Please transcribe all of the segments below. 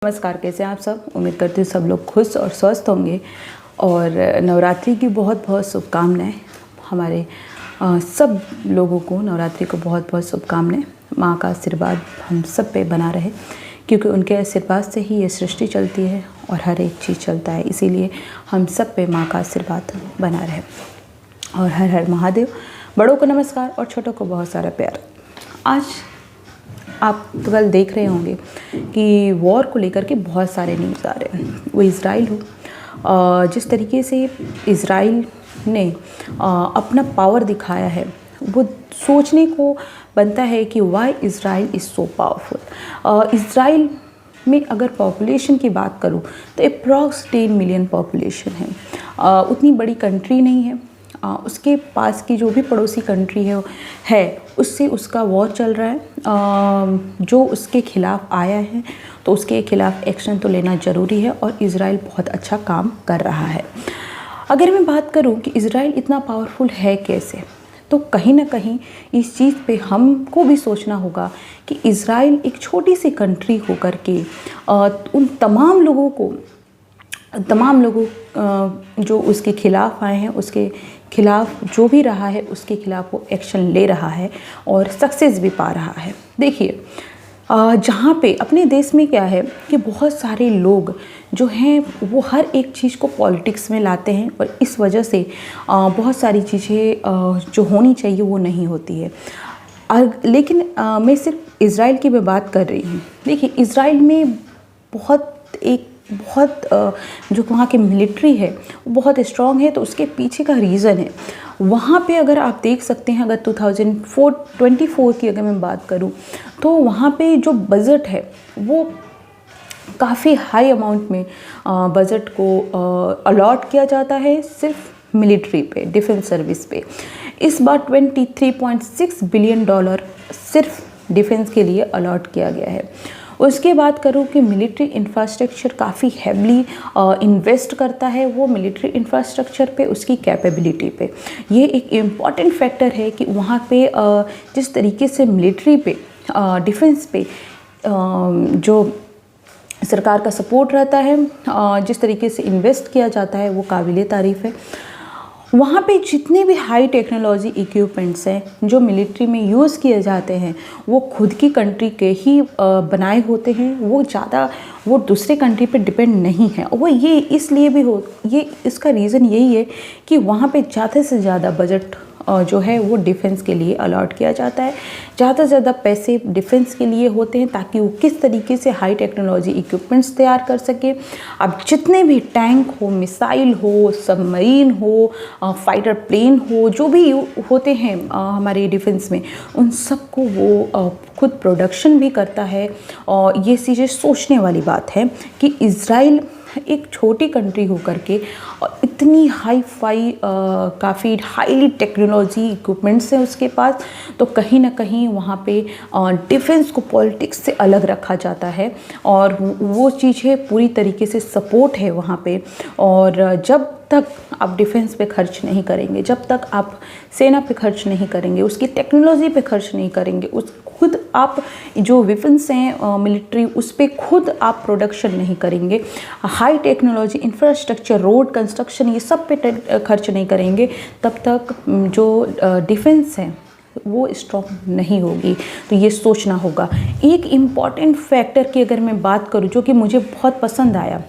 नमस्कार, कैसे हैं आप सब। उम्मीद करती हूँ सब लोग खुश और स्वस्थ होंगे और नवरात्रि की बहुत बहुत शुभकामनाएं। हमारे सब लोगों को नवरात्रि को बहुत बहुत शुभकामनाएं। माँ का आशीर्वाद हम सब पे बना रहे, क्योंकि उनके आशीर्वाद से ही ये सृष्टि चलती है और हर एक चीज़ चलता है। इसीलिए हम सब पे माँ का आशीर्वाद बना रहे। और हर हर महादेव। बड़ों को नमस्कार और छोटों को बहुत सारा प्यार। आज आप तो कल देख रहे होंगे कि वॉर को लेकर के बहुत सारे न्यूज़ आ रहे हैं। वो इज़राइल हो, जिस तरीके से इज़राइल ने अपना पावर दिखाया है, वो सोचने को बनता है कि why Israel is so powerful. Israel में अगर पॉपुलेशन की बात करूँ तो अप्रॉक्स 10 मिलियन पॉपुलेशन है। उतनी बड़ी कंट्री नहीं है। उसके पास की जो भी पड़ोसी कंट्री है उससे उसका वॉर चल रहा है। जो उसके खिलाफ आया है तो उसके खिलाफ एक्शन तो लेना ज़रूरी है और इज़राइल बहुत अच्छा काम कर रहा है। अगर मैं बात करूं कि इज़राइल इतना पावरफुल है कैसे, तो कहीं ना कहीं इस चीज़ पे हमको भी सोचना होगा कि इज़राइल एक छोटी सी कंट्री होकर के उन तमाम लोगों जो उसके खिलाफ आए हैं, उसके खिलाफ जो भी रहा है उसके खिलाफ वो एक्शन ले रहा है और सक्सेस भी पा रहा है। देखिए, जहाँ पे अपने देश में क्या है कि बहुत सारे लोग जो हैं वो हर एक चीज़ को पॉलिटिक्स में लाते हैं और इस वजह से बहुत सारी चीज़ें जो होनी चाहिए वो नहीं होती है। लेकिन मैं सिर्फ इज़राइल की मैं बात कर रही हूँ। देखिए, इज़राइल में बहुत जो वहाँ की मिलिट्री है वो बहुत स्ट्रॉन्ग है, तो उसके पीछे का रीज़न है। वहाँ पे अगर आप देख सकते हैं, अगर 2024 की अगर मैं बात करूँ तो वहाँ पे जो बजट है वो काफ़ी हाई अमाउंट में बजट को अलॉट किया जाता है सिर्फ मिलिट्री पे, डिफेंस सर्विस पे। इस बार $23.6 बिलियन सिर्फ डिफेंस के लिए अलॉट किया गया है। उसके बाद करूँ कि मिलिट्री इंफ्रास्ट्रक्चर काफ़ी हैवली इन्वेस्ट करता है वो मिलिट्री इंफ्रास्ट्रक्चर पे, उसकी कैपेबिलिटी पे। ये एक इम्पॉर्टेंट फैक्टर है कि वहाँ पे जिस तरीके से मिलिट्री पे, डिफेंस पे जो सरकार का सपोर्ट रहता है, जिस तरीके से इन्वेस्ट किया जाता है, वो काबिले तारीफ़ है। वहाँ पे जितने भी हाई टेक्नोलॉजी इक्विपमेंट्स हैं जो मिलिट्री में यूज़ किए जाते हैं वो खुद की कंट्री के ही बनाए होते हैं। वो दूसरे कंट्री पे डिपेंड नहीं है। वो ये इसलिए भी इसका रीज़न यही है कि वहाँ पे ज़्यादा से ज़्यादा बजट जो है वो डिफेंस के लिए अलॉट किया जाता है। ज़्यादा से ज़्यादा पैसे डिफेंस के लिए होते हैं ताकि वो किस तरीके से हाई टेक्नोलॉजी इक्विपमेंट्स तैयार कर सके। अब जितने भी टैंक हो, मिसाइल हो, सबमरीन हो, फाइटर प्लेन हो, जो भी होते हैं हमारे डिफेंस में, उन सब को वो खुद प्रोडक्शन भी करता है। और ये चीज़ें सोचने वाली बात है कि इज़राइल एक छोटी कंट्री होकर के और इतनी काफ़ी हाईली टेक्नोलॉजी इक्विपमेंट्स हैं उसके पास, तो कहीं ना कहीं वहाँ पे डिफेंस को पॉलिटिक्स से अलग रखा जाता है और वो चीज़ें पूरी तरीके से सपोर्ट है वहाँ पे। और जब तक आप डिफेंस पे खर्च नहीं करेंगे, जब तक आप सेना पे खर्च नहीं करेंगे, उसकी टेक्नोलॉजी पे खर्च नहीं करेंगे, खुद आप जो वेपन्स हैं मिलिट्री, उस पर खुद आप प्रोडक्शन नहीं करेंगे, high technology infrastructure, road construction, ये सब पे खर्च नहीं करेंगे, तब तक जो डिफेंस है वो स्ट्रॉन्ग नहीं होगी। तो ये सोचना होगा। एक इम्पॉर्टेंट फैक्टर की अगर मैं बात करूँ जो कि मुझे बहुत पसंद आया,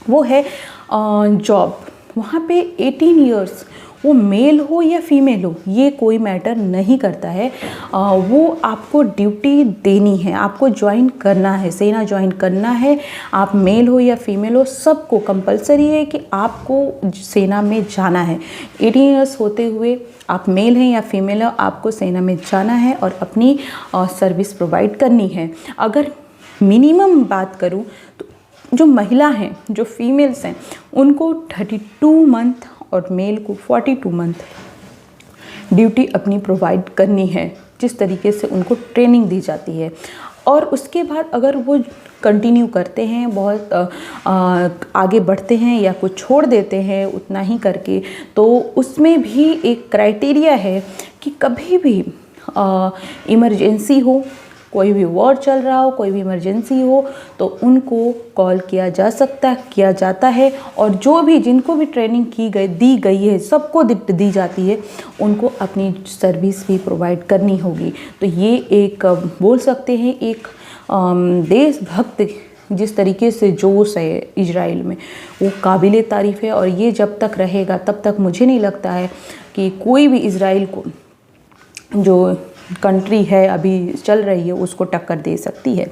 वो है जॉब। वहाँ पे 18 इयर्स, वो मेल हो या फीमेल हो, ये कोई मैटर नहीं करता है। वो आपको ड्यूटी देनी है, आपको ज्वाइन करना है, सेना ज्वाइन करना है। आप मेल हो या फीमेल हो, सबको कंपलसरी है कि आपको सेना में जाना है। 18 इयर्स होते हुए आप मेल हैं या फीमेल हो, आपको सेना में जाना है और अपनी सर्विस प्रोवाइड करनी है। अगर मिनिमम बात करूँ तो जो महिला हैं, जो फीमेल्स हैं, उनको 32 मंथ और मेल को 42 मंथ ड्यूटी अपनी प्रोवाइड करनी है, जिस तरीके से उनको ट्रेनिंग दी जाती है। और उसके बाद अगर वो कंटिन्यू करते हैं, बहुत आगे बढ़ते हैं या कुछ छोड़ देते हैं उतना ही करके, तो उसमें भी एक क्राइटेरिया है कि कभी भी इमरजेंसी हो कोई भी वॉर चल रहा हो, कोई भी इमरजेंसी हो तो उनको कॉल किया जाता है और जो भी जिनको भी ट्रेनिंग दी गई है, सबको दी जाती है, उनको अपनी सर्विस भी प्रोवाइड करनी होगी। तो ये एक बोल सकते हैं एक देशभक्त जिस तरीके से जोश है इजराइल में, वो काबिले तारीफ़ है। और ये जब तक रहेगा तब तक मुझे नहीं लगता है कि कोई भी इजराइल को जो कंट्री है अभी चल रही है उसको टक्कर दे सकती है।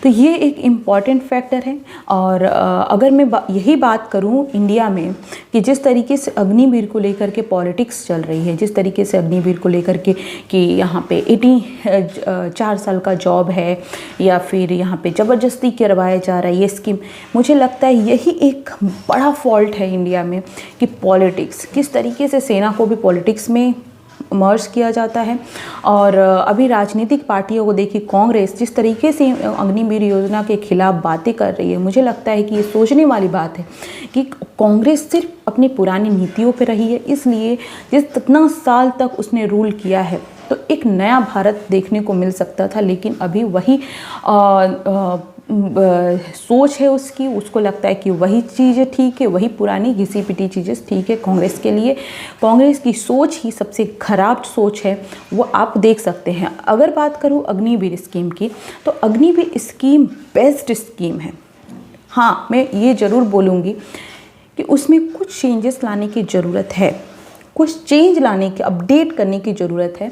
तो ये एक इम्पॉर्टेंट फैक्टर है। और अगर मैं यही बात करूं इंडिया में कि जिस तरीके से अग्निवीर को लेकर के पॉलिटिक्स चल रही है, जिस तरीके से अग्निवीर को लेकर के कि यहाँ पे 4 साल का जॉब है या फिर यहाँ पे ज़बरदस्ती करवाया जा रहा है ये स्कीम, मुझे लगता है यही एक बड़ा फॉल्ट है इंडिया में कि पॉलिटिक्स किस तरीके से सेना को भी पॉलिटिक्स में मर्ज किया जाता है। और अभी राजनीतिक पार्टियों को देखिए, कांग्रेस जिस तरीके से अग्निवीर योजना के खिलाफ बातें कर रही है, मुझे लगता है कि ये सोचने वाली बात है कि कांग्रेस सिर्फ अपनी पुरानी नीतियों पे रही है, इसलिए जितना साल तक उसने रूल किया है तो एक नया भारत देखने को मिल सकता था। लेकिन अभी वही सोच है उसकी, उसको लगता है कि वही चीज़ें ठीक है, वही पुरानी घिसी पिटी चीज़ें ठीक है कांग्रेस के लिए। कांग्रेस की सोच ही सबसे खराब सोच है, वो आप देख सकते हैं। अगर बात करूँ अग्निवीर स्कीम की, तो अग्निवीर स्कीम बेस्ट स्कीम है। हाँ, मैं ये ज़रूर बोलूँगी कि उसमें कुछ चेंजेस लाने की ज़रूरत है, कुछ चेंज लाने की, अपडेट करने की ज़रूरत है,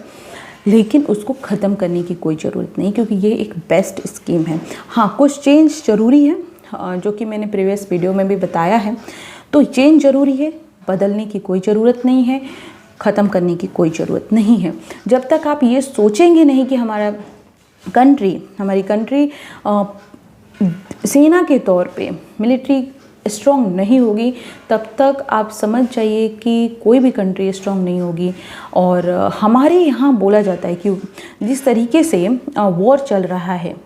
लेकिन उसको ख़त्म करने की कोई ज़रूरत नहीं, क्योंकि ये एक बेस्ट स्कीम है। हाँ, कुछ चेंज ज़रूरी है, जो कि मैंने प्रीवियस वीडियो में भी बताया है। तो चेंज ज़रूरी है, बदलने की कोई ज़रूरत नहीं है, ख़त्म करने की कोई ज़रूरत नहीं है। जब तक आप ये सोचेंगे नहीं कि हमारी कंट्री सेना के तौर पे मिलिट्री स्ट्रॉन्ग नहीं होगी, तब तक आप समझ जाइए कि कोई भी कंट्री स्ट्रॉन्ग नहीं होगी। और हमारे यहाँ बोला जाता है कि जिस तरीके से वॉर चल रहा है,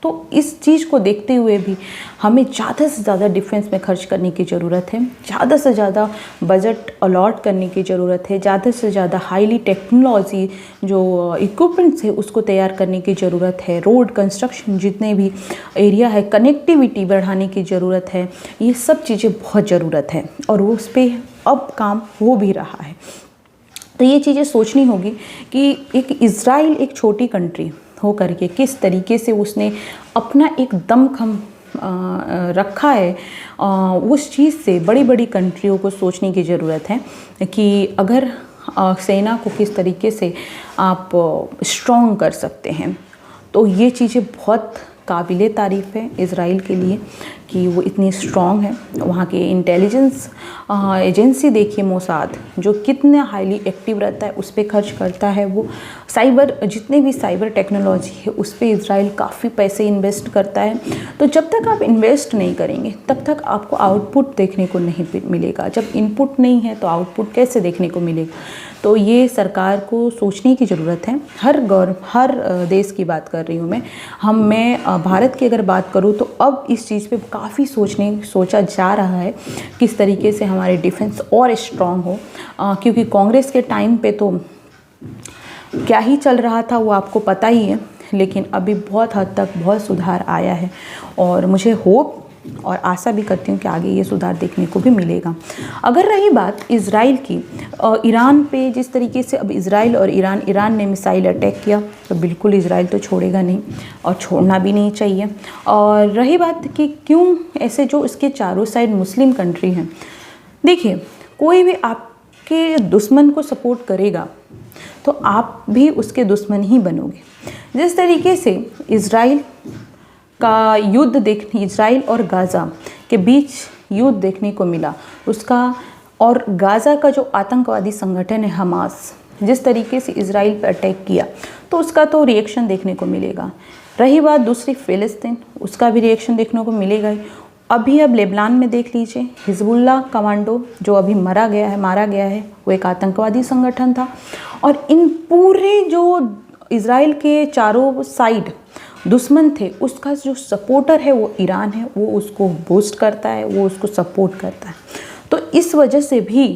तो इस चीज़ को देखते हुए भी हमें ज़्यादा से ज़्यादा डिफेंस में खर्च करने की ज़रूरत है, ज़्यादा से ज़्यादा बजट अलॉट करने की ज़रूरत है, ज़्यादा से ज़्यादा हाईली टेक्नोलॉजी जो इक्विपमेंट्स है उसको तैयार करने की ज़रूरत है। रोड कंस्ट्रक्शन जितने भी एरिया है, कनेक्टिविटी बढ़ाने की ज़रूरत है, ये सब चीज़ें बहुत ज़रूरत है और वो उस पर अब काम हो भी रहा है। तो ये चीज़ें सोचनी होगी कि एक इज़राइल एक छोटी कंट्री हो करके किस तरीके से उसने अपना एक दमखम रखा है, उस चीज़ से बड़ी बड़ी कंट्रियों को सोचने की ज़रूरत है कि अगर सेना को किस तरीके से आप स्ट्रॉन्ग कर सकते हैं। तो ये चीज़ें बहुत काबिले तारीफ़ है इज़राइल के लिए कि वो इतनी स्ट्रॉन्ग है। वहाँ के इंटेलिजेंस एजेंसी देखिए मोसाद, जो कितने हाईली एक्टिव रहता है, उस पर खर्च करता है। वो जितने भी साइबर टेक्नोलॉजी है उस पर इज़राइल काफ़ी पैसे इन्वेस्ट करता है। तो जब तक आप इन्वेस्ट नहीं करेंगे तब तक आपको आउटपुट देखने को नहीं मिलेगा। जब इनपुट नहीं है तो आउटपुट कैसे देखने को मिलेगा? तो ये सरकार को सोचने की ज़रूरत है। हर देश की बात कर रही हूँ मैं भारत की अगर बात करूँ तो अब इस चीज़ पे काफ़ी सोचा जा रहा है किस तरीके से हमारे डिफेंस और स्ट्रॉन्ग हो, क्योंकि कांग्रेस के टाइम पे तो क्या ही चल रहा था वो आपको पता ही है। लेकिन अभी बहुत हद तक बहुत सुधार आया है और मुझे होप और आशा भी करती हूँ कि आगे ये सुधार देखने को भी मिलेगा। अगर रही बात इज़राइल की, ईरान पे जिस तरीके से अब इज़राइल और ईरान ने मिसाइल अटैक किया, तो बिल्कुल इज़राइल तो छोड़ेगा नहीं और छोड़ना भी नहीं चाहिए। और रही बात कि क्यों ऐसे जो इसके चारों साइड मुस्लिम कंट्री हैं, देखिए कोई भी आपके दुश्मन को सपोर्ट करेगा तो आप भी उसके दुश्मन ही बनोगे। जिस तरीके से इज़राइल और गाज़ा के बीच युद्ध देखने को मिला, उसका और गाज़ा का जो आतंकवादी संगठन है हमास, जिस तरीके से इज़राइल पर अटैक किया, तो उसका तो रिएक्शन देखने को मिलेगा। रही बात दूसरी फ़िलिस्तीन, उसका भी रिएक्शन देखने को मिलेगा ही। अब लेबनान में देख लीजिए, हिजबुल्लाह कमांडो जो अभी मारा गया है, वो एक आतंकवादी संगठन था। और इन पूरे जो इज़राइल के चारों साइड दुश्मन थे, उसका जो सपोर्टर है वो ईरान है, वो उसको बूस्ट करता है, वो उसको सपोर्ट करता है। तो इस वजह से भी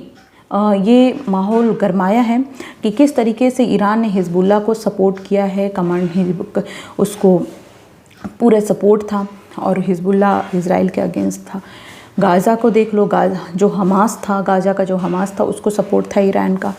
ये माहौल गरमाया है कि किस तरीके से ईरान ने हिजबुल्लाह को सपोर्ट किया है। कमांड उसको पूरा सपोर्ट था और हिजबुल्लाह इज़राइल के अगेंस्ट था। गाज़ा को देख लो, गाज़ा जो हमास था, गाज़ा का जो हमास था उसको सपोर्ट था ईरान का।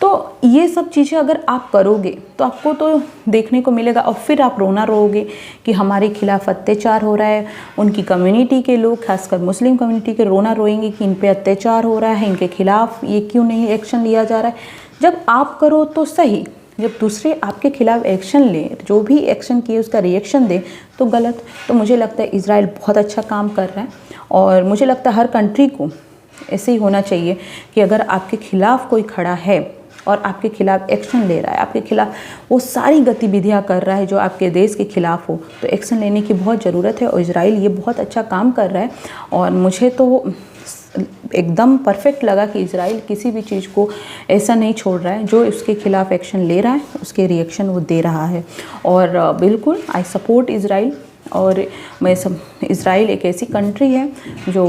तो ये सब चीज़ें अगर आप करोगे तो आपको तो देखने को मिलेगा और फिर आप रोना रोओगे कि हमारे खिलाफ अत्याचार हो रहा है। उनकी कम्युनिटी के लोग, खासकर मुस्लिम कम्युनिटी के, रोना रोएंगे कि इन पे अत्याचार हो रहा है, इनके खिलाफ ये क्यों नहीं एक्शन लिया जा रहा है। जब आप करो तो सही, जब दूसरे आपके खिलाफ एक्शन लें, जो भी एक्शन किए उसका रिएक्शन दें तो गलत। तो मुझे लगता है इज़राइल बहुत अच्छा काम कर रहा है और मुझे लगता है हर कंट्री को ऐसे ही होना चाहिए कि अगर आपके खिलाफ कोई खड़ा है और आपके खिलाफ एक्शन ले रहा है, आपके खिलाफ वो सारी गतिविधियां कर रहा है जो आपके देश के खिलाफ हो, तो एक्शन लेने की बहुत ज़रूरत है और इज़राइल ये बहुत अच्छा काम कर रहा है। और मुझे तो एकदम परफेक्ट लगा कि इज़राइल किसी भी चीज़ को ऐसा नहीं छोड़ रहा है, जो उसके खिलाफ एक्शन ले रहा है उसके रिएक्शन वो दे रहा है। और बिल्कुल आई सपोर्ट इज़राइल। और मैं इज़राइल एक ऐसी कंट्री है जो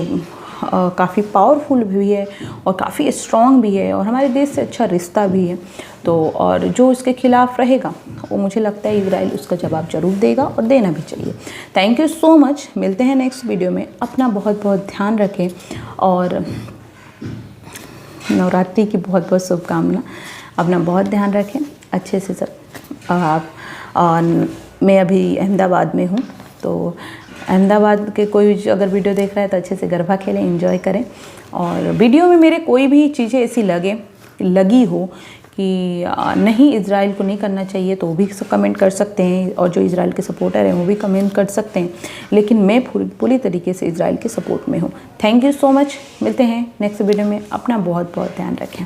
काफ़ी पावरफुल भी है और काफ़ी स्ट्रॉन्ग भी है और हमारे देश से अच्छा रिश्ता भी है। तो और जो उसके खिलाफ रहेगा वो मुझे लगता है इज़राइल उसका जवाब ज़रूर देगा और देना भी चाहिए। Thank you so much. मिलते हैं नेक्स्ट वीडियो में। अपना बहुत बहुत ध्यान रखें और नवरात्रि की बहुत बहुत शुभकामना। अपना बहुत ध्यान रखें अच्छे से सब। मैं अभी अहमदाबाद में हूँ, तो अहमदाबाद के कोई अगर वीडियो देख रहा है तो अच्छे से गरबा खेलें, एंजॉय करें। और वीडियो में मेरे कोई भी चीज़ें ऐसी लगी हो कि नहीं इज़राइल को नहीं करना चाहिए तो वो भी कमेंट कर सकते हैं और जो इज़राइल के सपोर्टर हैं वो भी कमेंट कर सकते हैं, लेकिन मैं पूरी तरीके से इज़राइल के सपोर्ट में हूँ। Thank you so much. मिलते हैं नेक्स्ट वीडियो में। अपना बहुत बहुत ध्यान रखें।